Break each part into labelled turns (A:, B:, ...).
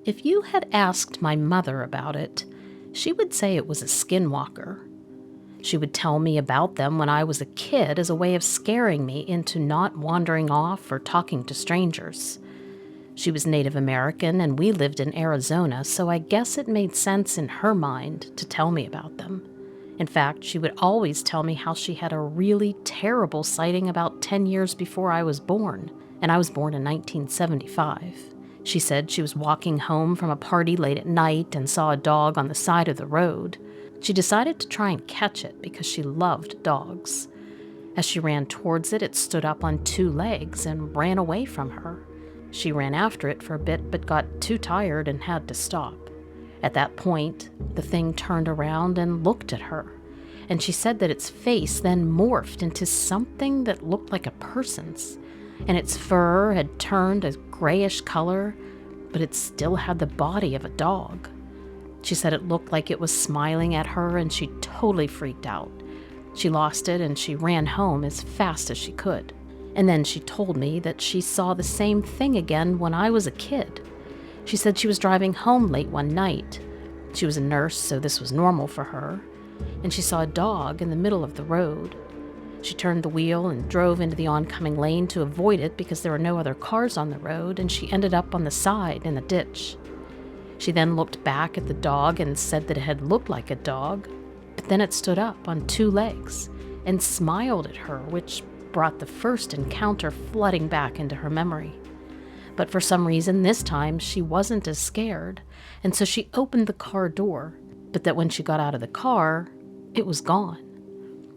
A: If you had asked my mother about it, she would say it was a skinwalker. She would tell me about them when I was a kid as a way of scaring me into not wandering off or talking to strangers. She was Native American and we lived in Arizona, so I guess it made sense in her mind to tell me about them. In fact, she would always tell me how she had a really terrible sighting about 10 years before I was born, and I was born in 1975. She said she was walking home from a party late at night and saw a dog on the side of the road. She decided to try and catch it because she loved dogs. As she ran towards it, it stood up on two legs and ran away from her. She ran after it for a bit but got too tired and had to stop. At that point, the thing turned around and looked at her, and she said that its face then morphed into something that looked like a person's, and its fur had turned a grayish color, but it still had the body of a dog. She said it looked like it was smiling at her, and she totally freaked out. She lost it, and she ran home as fast as she could. And then she told me that she saw the same thing again when I was a kid. She said she was driving home late one night. She was a nurse, so this was normal for her, and she saw a dog in the middle of the road. She turned the wheel and drove into the oncoming lane to avoid it because there were no other cars on the road, and she ended up on the side in the ditch. She then looked back at the dog and said that it had looked like a dog, but then it stood up on two legs and smiled at her, which brought the first encounter flooding back into her memory. But for some reason, this time, she wasn't as scared, and so she opened the car door, but that when she got out of the car, it was gone.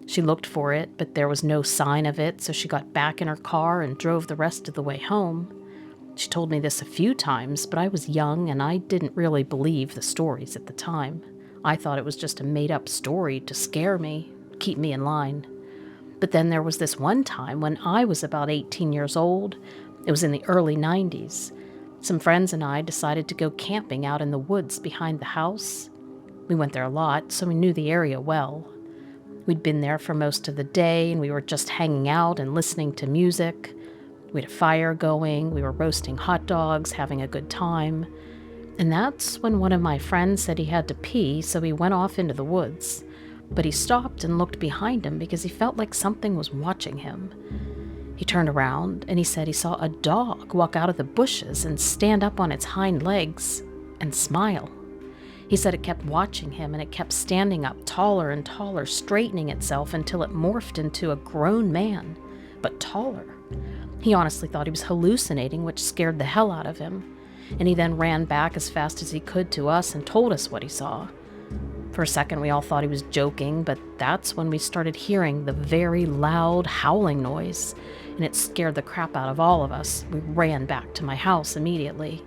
A: She looked for it, but there was no sign of it, so she got back in her car and drove the rest of the way home. She told me this a few times, but I was young and I didn't really believe the stories at the time. I thought it was just a made-up story to scare me, keep me in line. But then there was this one time when I was about 18 years old. It was in the early 90s. Some friends and I decided to go camping out in the woods behind the house. We went there a lot, so we knew the area well. We'd been there for most of the day, and we were just hanging out and listening to music. We had a fire going, we were roasting hot dogs, having a good time. And that's when one of my friends said he had to pee, so he went off into the woods. But he stopped and looked behind him because he felt like something was watching him. He turned around and he said he saw a dog walk out of the bushes and stand up on its hind legs and smile. He said it kept watching him and it kept standing up taller and taller, straightening itself until it morphed into a grown man, but taller. He honestly thought he was hallucinating, which scared the hell out of him. And he then ran back as fast as he could to us and told us what he saw. For a second, we all thought he was joking, but that's when we started hearing the very loud howling noise, and it scared the crap out of all of us. We ran back to my house immediately.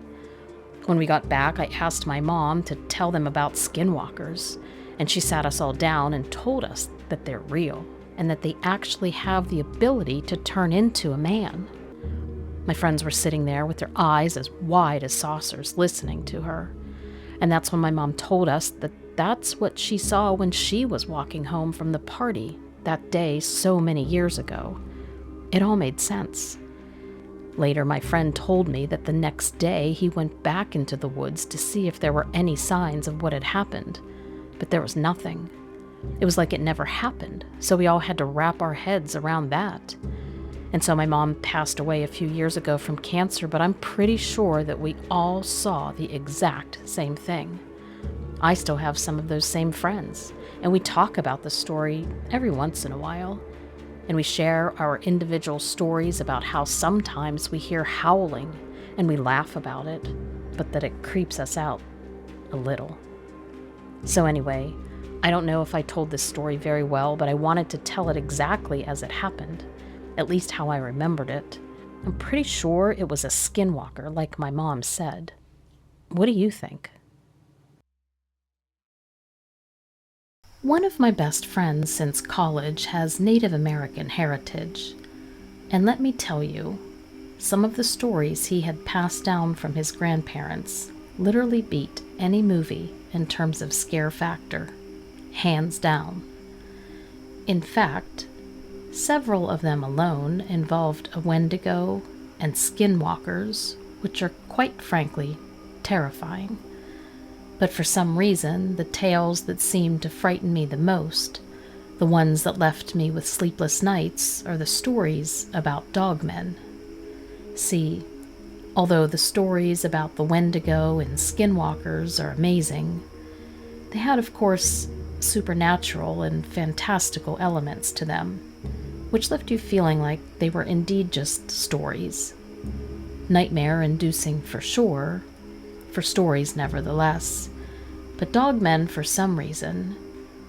A: When we got back, I asked my mom to tell them about skinwalkers, and she sat us all down and told us that they're real, and that they actually have the ability to turn into a man. My friends were sitting there with their eyes as wide as saucers, listening to her. And that's when my mom told us that that's what she saw when she was walking home from the party that day so many years ago. It all made sense. Later, my friend told me that the next day he went back into the woods to see if there were any signs of what had happened, but there was nothing. It was like it never happened, so we all had to wrap our heads around that. And so my mom passed away a few years ago from cancer, but I'm pretty sure that we all saw the exact same thing. I still have some of those same friends, and we talk about the story every once in a while. And we share our individual stories about how sometimes we hear howling and we laugh about it, but that it creeps us out a little. So anyway, I don't know if I told this story very well, but I wanted to tell it exactly as it happened, at least how I remembered it. I'm pretty sure it was a skinwalker, like my mom said. What do you think? One of my best friends since college has Native American heritage, and let me tell you, some of the stories he had passed down from his grandparents literally beat any movie in terms of scare factor, hands down. In fact, several of them alone involved a wendigo and skinwalkers, which are quite frankly terrifying. But for some reason, the tales that seemed to frighten me the most, the ones that left me with sleepless nights, are the stories about dogmen. See, although the stories about the wendigo and skinwalkers are amazing, they had, of course, supernatural and fantastical elements to them, which left you feeling like they were indeed just stories. Nightmare-inducing for sure, for stories nevertheless, but dogmen, for some reason,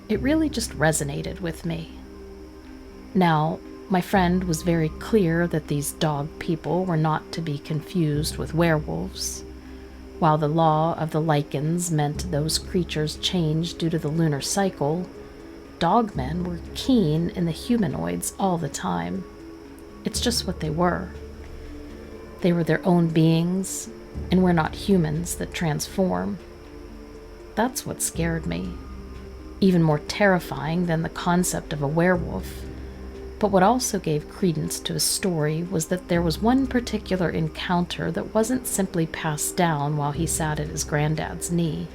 A: it really just resonated with me. Now, my friend was very clear that these dog people were not to be confused with werewolves. While the law of the lichens meant those creatures changed due to the lunar cycle, dogmen were keen in the humanoids all the time. It's just what they were. They were their own beings, and we're not humans that transform. That's what scared me. Even more terrifying than the concept of a werewolf. But what also gave credence to his story was that there was one particular encounter that wasn't simply passed down while he sat at his granddad's knee.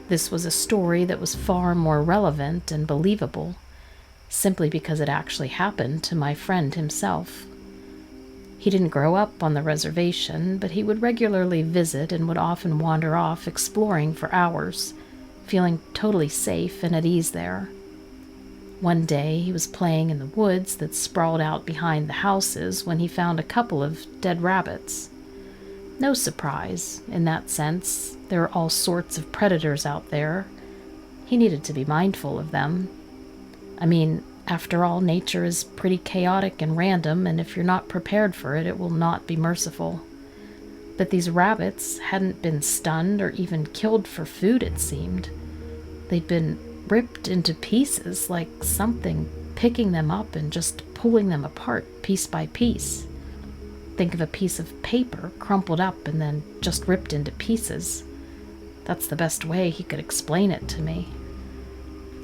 A: This was a story that was far more relevant and believable, simply because it actually happened to my friend himself. He didn't grow up on the reservation, but he would regularly visit and would often wander off exploring for hours, feeling totally safe and at ease there. One day, he was playing in the woods that sprawled out behind the houses when he found a couple of dead rabbits. No surprise, in that sense. There are all sorts of predators out there. He needed to be mindful of them. I mean, after all, nature is pretty chaotic and random, and if you're not prepared for it, it will not be merciful. But these rabbits hadn't been stunned or even killed for food, it seemed. They'd been ripped into pieces, like something picking them up and just pulling them apart piece by piece. Think of a piece of paper crumpled up and then just ripped into pieces. That's the best way he could explain it to me.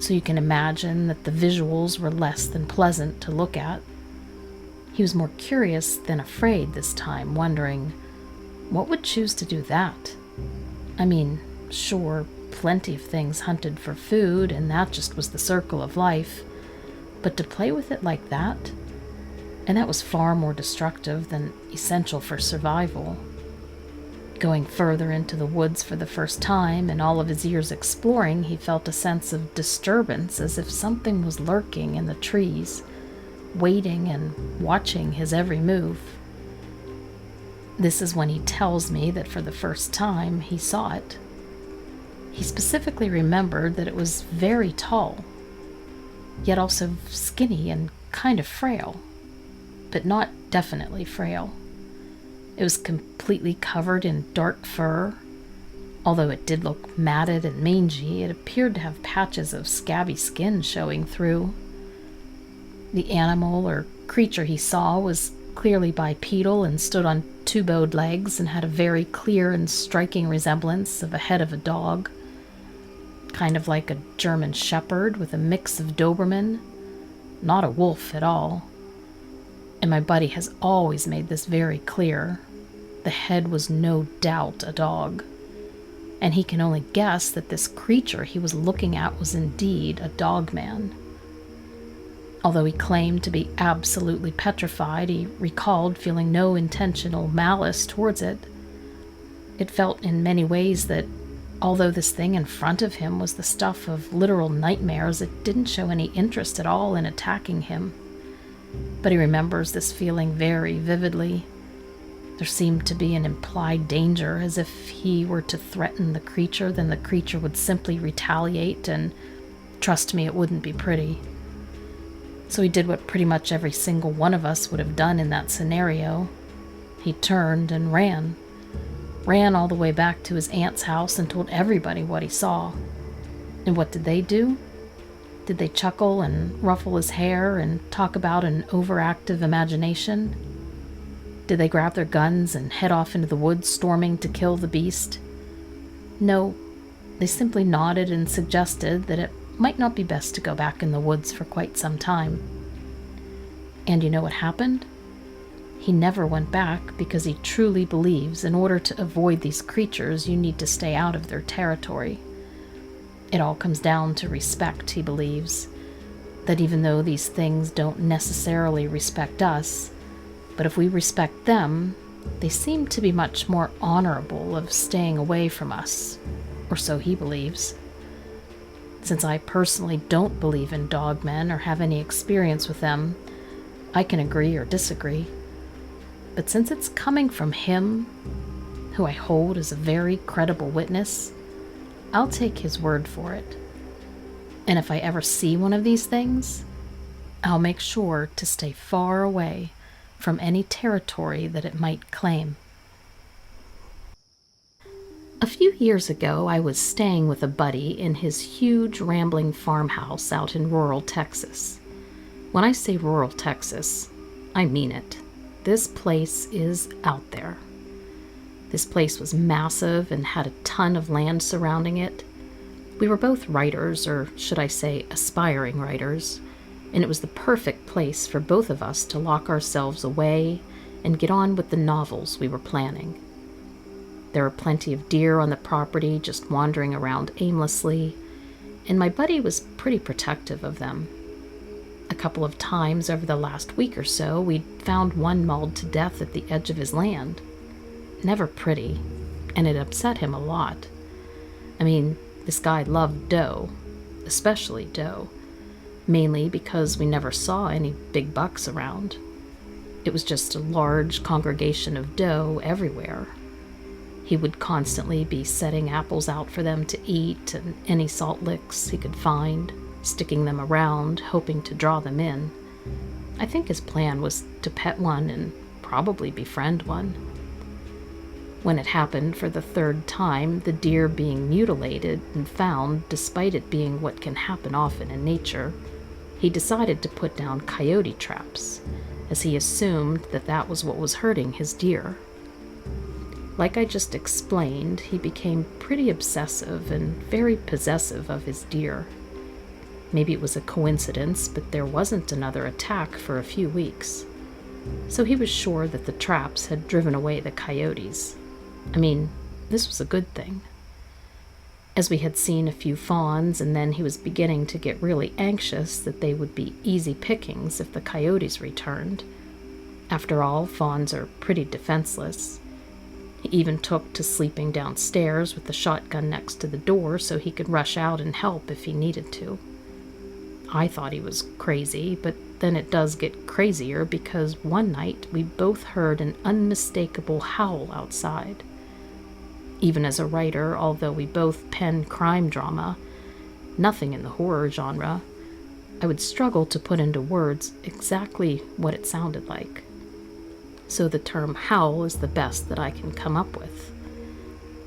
A: So you can imagine that the visuals were less than pleasant to look at. He was more curious than afraid this time, wondering, what would choose to do that? I mean, sure, plenty of things hunted for food, and that just was the circle of life. But to play with it like that? And that was far more destructive than essential for survival. Going further into the woods for the first time, in all of his years exploring, he felt a sense of disturbance, as if something was lurking in the trees, waiting and watching his every move. This is when he tells me that for the first time he saw it. He specifically remembered that it was very tall, yet also skinny and kind of frail, but not definitely frail. It was completely covered in dark fur. Although it did look matted and mangy, it appeared to have patches of scabby skin showing through. The animal or creature he saw was clearly bipedal and stood on two bowed legs and had a very clear and striking resemblance of a head of a dog. Kind of like a German shepherd with a mix of Doberman. Not a wolf at all. And my buddy has always made this very clear. The head was no doubt a dog. And he can only guess that this creature he was looking at was indeed a dogman. Although he claimed to be absolutely petrified, he recalled feeling no intentional malice towards it. It felt in many ways that although this thing in front of him was the stuff of literal nightmares, it didn't show any interest at all in attacking him. But he remembers this feeling very vividly. There seemed to be an implied danger, as if he were to threaten the creature, then the creature would simply retaliate, and trust me, it wouldn't be pretty. So he did what pretty much every single one of us would have done in that scenario. He turned and ran. Ran all the way back to his aunt's house and told everybody what he saw. And what did they do? Did they chuckle and ruffle his hair and talk about an overactive imagination? Did they grab their guns and head off into the woods storming to kill the beast? No, they simply nodded and suggested that it might not be best to go back in the woods for quite some time. And you know what happened? He never went back because he truly believes in order to avoid these creatures, you need to stay out of their territory. It all comes down to respect, he believes. That even though these things don't necessarily respect us, but if we respect them, they seem to be much more honorable of staying away from us, or so he believes. Since I personally don't believe in dogmen or have any experience with them, I can agree or disagree. But since it's coming from him, who I hold as a very credible witness, I'll take his word for it. And if I ever see one of these things, I'll make sure to stay far away from any territory that it might claim. A few years ago, I was staying with a buddy in his huge rambling farmhouse out in rural Texas. When I say rural Texas, I mean it. This place is out there. This place was massive and had a ton of land surrounding it. We were both writers, or should I say aspiring writers, and it was the perfect place for both of us to lock ourselves away and get on with the novels we were planning. There were plenty of deer on the property just wandering around aimlessly, and my buddy was pretty protective of them. A couple of times over the last week or so, we'd found one mauled to death at the edge of his land. Never pretty, and it upset him a lot. I mean, this guy loved doe, especially doe, mainly because we never saw any big bucks around. It was just a large congregation of doe everywhere. He would constantly be setting apples out for them to eat and any salt licks he could find, sticking them around, hoping to draw them in. I think his plan was to pet one and probably befriend one. When it happened for the third time, the deer being mutilated and found, despite it being what can happen often in nature, he decided to put down coyote traps, as he assumed that that was what was hurting his deer. Like I just explained, he became pretty obsessive and very possessive of his deer. Maybe it was a coincidence, but there wasn't another attack for a few weeks. So he was sure that the traps had driven away the coyotes. I mean, this was a good thing. As we had seen a few fawns, and then he was beginning to get really anxious that they would be easy pickings if the coyotes returned. After all, fawns are pretty defenseless. He even took to sleeping downstairs with the shotgun next to the door so he could rush out and help if he needed to. I thought he was crazy, but then it does get crazier because one night we both heard an unmistakable howl outside. Even as a writer, although we both pen crime drama, nothing in the horror genre, I would struggle to put into words exactly what it sounded like. So the term howl is the best that I can come up with.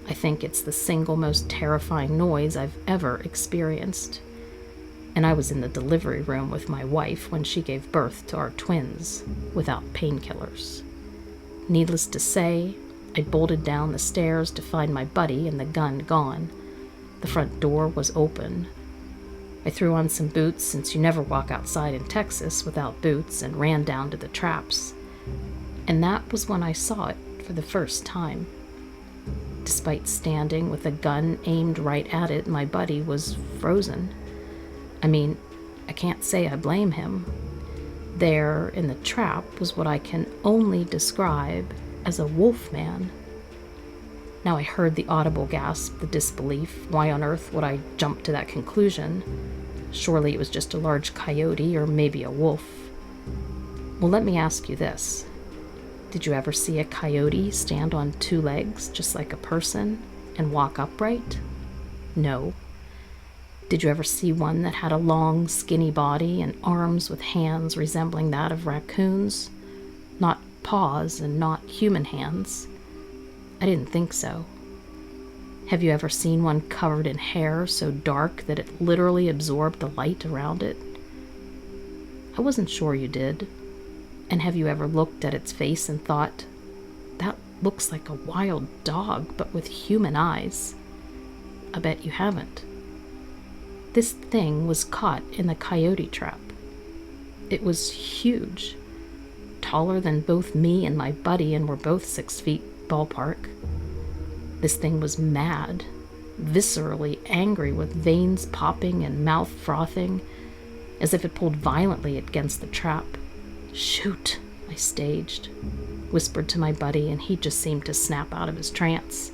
A: I think it's the single most terrifying noise I've ever experienced. And I was in the delivery room with my wife when she gave birth to our twins, without painkillers. Needless to say, I bolted down the stairs to find my buddy and the gun gone. The front door was open. I threw on some boots, since you never walk outside in Texas without boots, and ran down to the traps. And that was when I saw it for the first time. Despite standing with a gun aimed right at it, my buddy was frozen. I mean, I can't say I blame him. There, in the trap, was what I can only describe as a wolf man. Now I heard the audible gasp, the disbelief. Why on earth would I jump to that conclusion? Surely it was just a large coyote or maybe a wolf. Well, let me ask you this. Did you ever see a coyote stand on two legs just like a person and walk upright? No. Did you ever see one that had a long, skinny body and arms with hands resembling that of raccoons? Not paws and not human hands. I didn't think so. Have you ever seen one covered in hair so dark that it literally absorbed the light around it? I wasn't sure you did. And have you ever looked at its face and thought, that looks like a wild dog but with human eyes? I bet you haven't. This thing was caught in the coyote trap. It was huge. taller than both me and my buddy, and we're both 6 feet ballpark. This thing was mad, viscerally angry, with veins popping and mouth frothing, as if it pulled violently against the trap. "Shoot," I staged, whispered to my buddy, and he just seemed to snap out of his trance.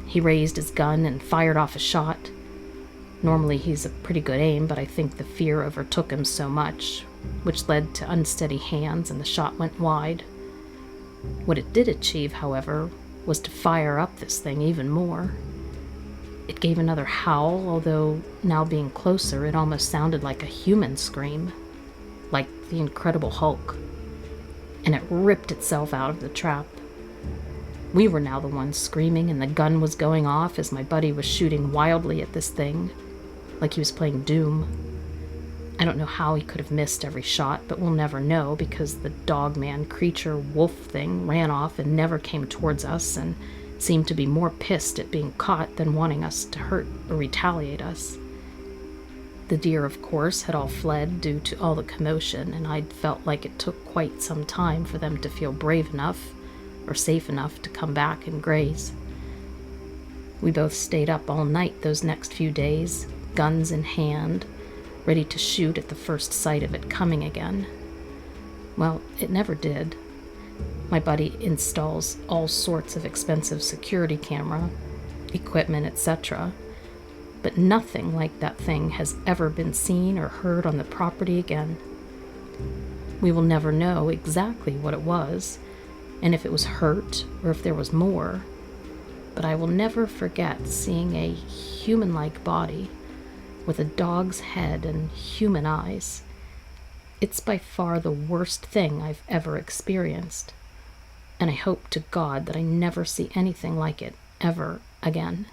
A: He raised his gun and fired off a shot. Normally he's a pretty good aim, but I think the fear overtook him so much, which led to unsteady hands, and the shot went wide. What it did achieve, however, was to fire up this thing even more. It gave another howl, although now being closer, it almost sounded like a human scream, like the Incredible Hulk, and it ripped itself out of the trap. We were now the ones screaming, and the gun was going off as my buddy was shooting wildly at this thing, like he was playing Doom. I don't know how he could have missed every shot, but we'll never know, because the dogman creature wolf thing ran off and never came towards us, and seemed to be more pissed at being caught than wanting us to hurt or retaliate us. The deer, of course, had all fled due to all the commotion, and I'd felt like it took quite some time for them to feel brave enough or safe enough to come back and graze. We both stayed up all night those next few days, guns in hand, ready to shoot at the first sight of it coming again. Well, it never did. My buddy installs all sorts of expensive security camera, equipment, etc., but nothing like that thing has ever been seen or heard on the property again. We will never know exactly what it was, and if it was hurt or if there was more, but I will never forget seeing a human-like body with a dog's head and human eyes. It's by far the worst thing I've ever experienced, and I hope to God that I never see anything like it ever again.